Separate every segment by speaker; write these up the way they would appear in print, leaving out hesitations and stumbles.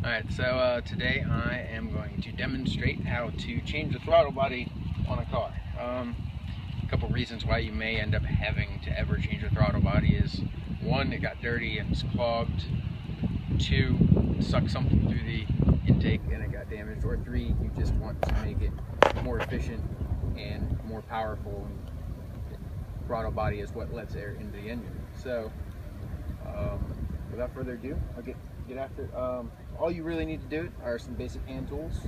Speaker 1: Alright, so today I am going to demonstrate how to change the throttle body on a car. A couple reasons why you may end up having to ever change the throttle body is, one, it got dirty and it's clogged; two, it sucked something through the intake and it got damaged; or three, you just want to make it more efficient and more powerful. The throttle body is what lets air into the engine. So without further ado, I'll get after it. All you really need to do are some basic hand tools,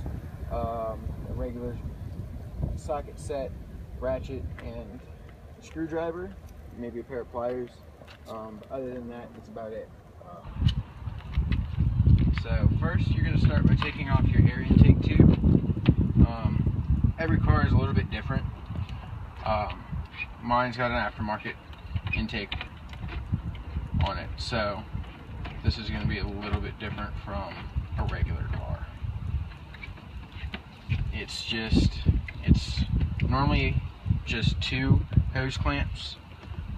Speaker 1: a regular socket set, ratchet, and a screwdriver, maybe a pair of pliers. But other than that, that's about it. So first, you're going to start by taking off your air intake tube. Every car is a little bit different. Mine's got an aftermarket intake on it, so this is going to be a little bit different from a regular car. It's normally just two hose clamps,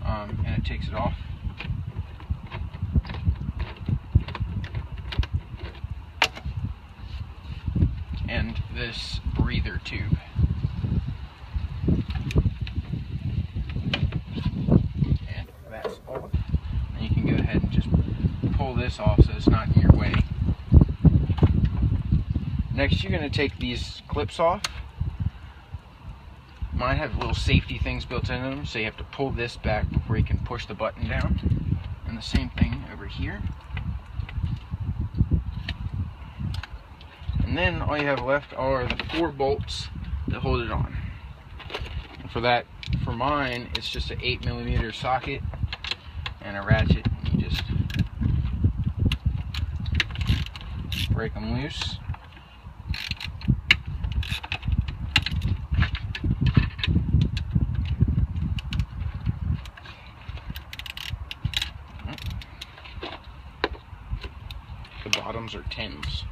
Speaker 1: and it takes it off. And this breather tube. And that's all. And you can go ahead and just pull this off so it's not in your way. Next, you're going to take these clips off. Mine have little safety things built into them, so you have to pull this back before you can push the button down. And the same thing over here. And then all you have left are the 4 bolts that hold it on. And for that, for mine, it's just an 8mm socket and a ratchet. And you just break them loose. The bottoms are 10s.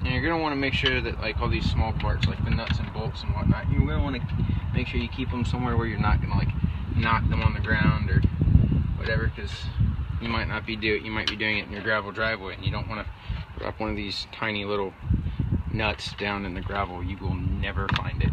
Speaker 1: And you're going to want to make sure that, like, all these small parts, like the nuts and bolts and whatnot, you're going to want to make sure you keep them somewhere where you're not going to, like, knock them on the ground or whatever, because you might be doing it in your gravel driveway, and you don't want to drop one of these tiny little nuts down in the gravel. You will never find it.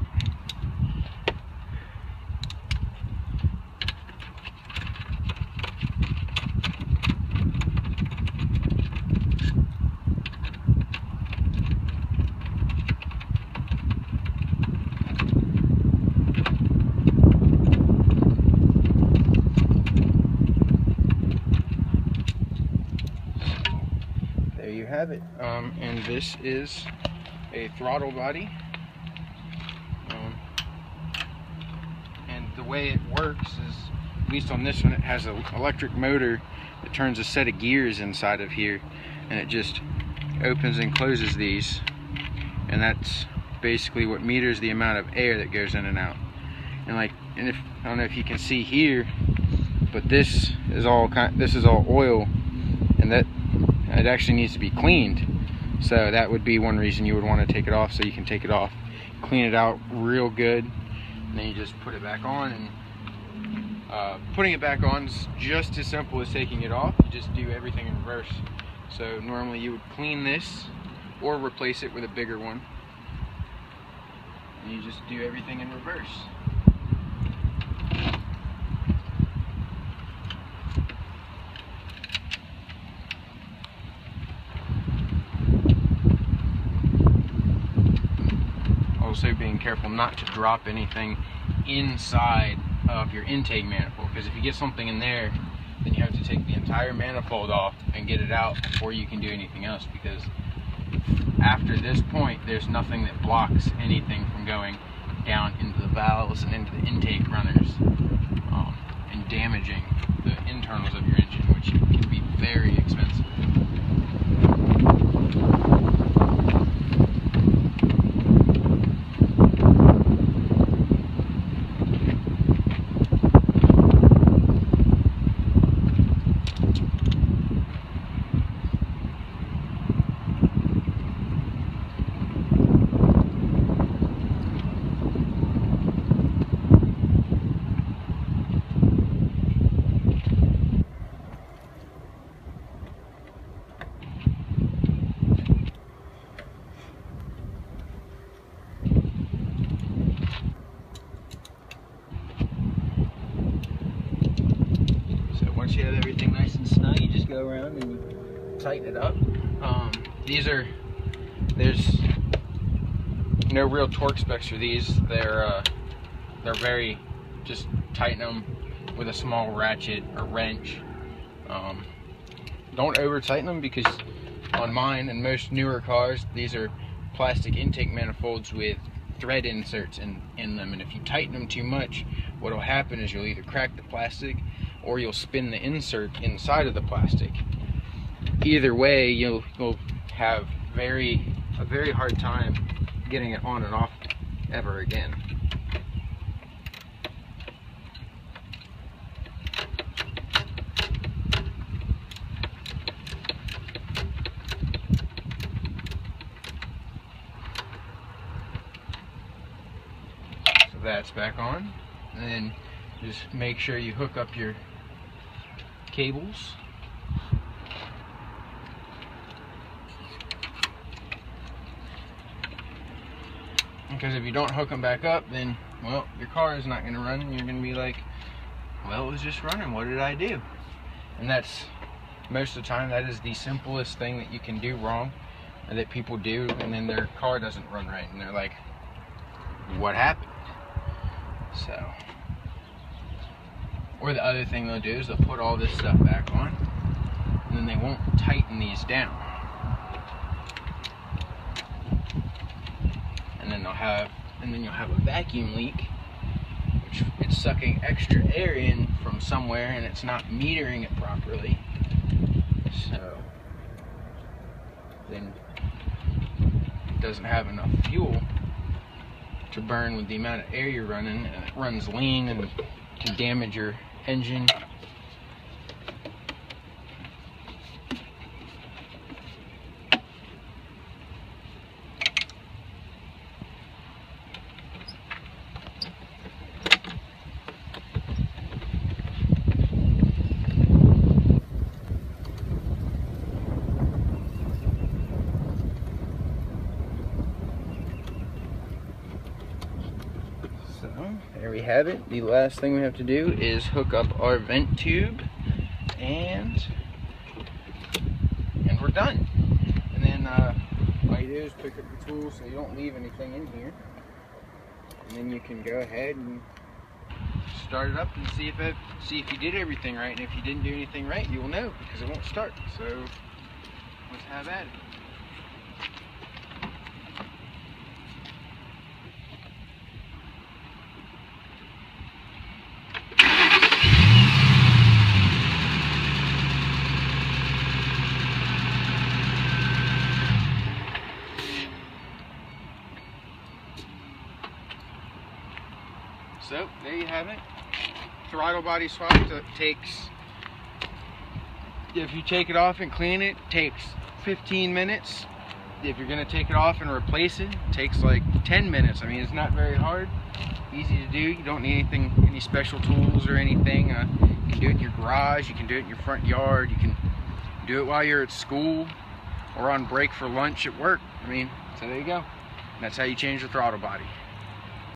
Speaker 1: There you have it. And this is a throttle body. And the way it works is, at least on this one, it has an electric motor that turns a set of gears inside of here, and it just opens and closes these, and that's basically what meters the amount of air that goes in and out. And I don't know if you can see here, but this is all oil, and that it actually needs to be cleaned. So that would be one reason you would want to take it off, so you can take it off, clean it out real good, and then you just put it back on. And putting it back on is just as simple as taking it off. You just do everything in reverse. So normally you would clean this or replace it with a bigger one, and you just do everything in reverse. Also being careful not to drop anything inside of your intake manifold, because if you get something in there, then you have to take the entire manifold off and get it out before you can do anything else, because after this point there's nothing that blocks anything from going down into the valves and into the intake runners, and damaging the internals of your engine, which can be very expensive. go around and you tighten it up. There's no real torque specs for these. They're very, just tighten them with a small ratchet or wrench. Don't over tighten them, because on mine and most newer cars, these are plastic intake manifolds with thread inserts in them, and if you tighten them too much, what will happen is you'll either crack the plastic or you'll spin the insert inside of the plastic. Either way, you'll have a very hard time getting it on and off ever again. So that's back on, and then just make sure you hook up your cables. Because if you don't hook them back up, then, well, your car is not going to run, and you're going to be like, well, it was just running, what did I do? And that's, most of the time, that is the simplest thing that you can do wrong, or that people do, and then their car doesn't run right, and they're like, what happened? So, or the other thing they'll do is they'll put all this stuff back on, and then they won't tighten these down. And then you'll have a vacuum leak, which it's sucking extra air in from somewhere and it's not metering it properly. So then it doesn't have enough fuel to burn with the amount of air you're running, and it runs lean and can damage your engine. There we have it. The last thing we have to do is hook up our vent tube, and we're done. And then all you do is pick up the tool so you don't leave anything in here, and then you can go ahead and start it up and see if you did everything right. And if you didn't do anything right, you will know, because it won't start. So let's have at it. So there you have it. Throttle body swap takes, if you take it off and clean it, takes 15 minutes. If you're gonna take it off and replace it, it takes like 10 minutes. I mean, it's not very hard, easy to do. You don't need any special tools or anything. You can do it in your garage, you can do it in your front yard, you can do it while you're at school or on break for lunch at work. I mean, so there you go. That's how you change the throttle body.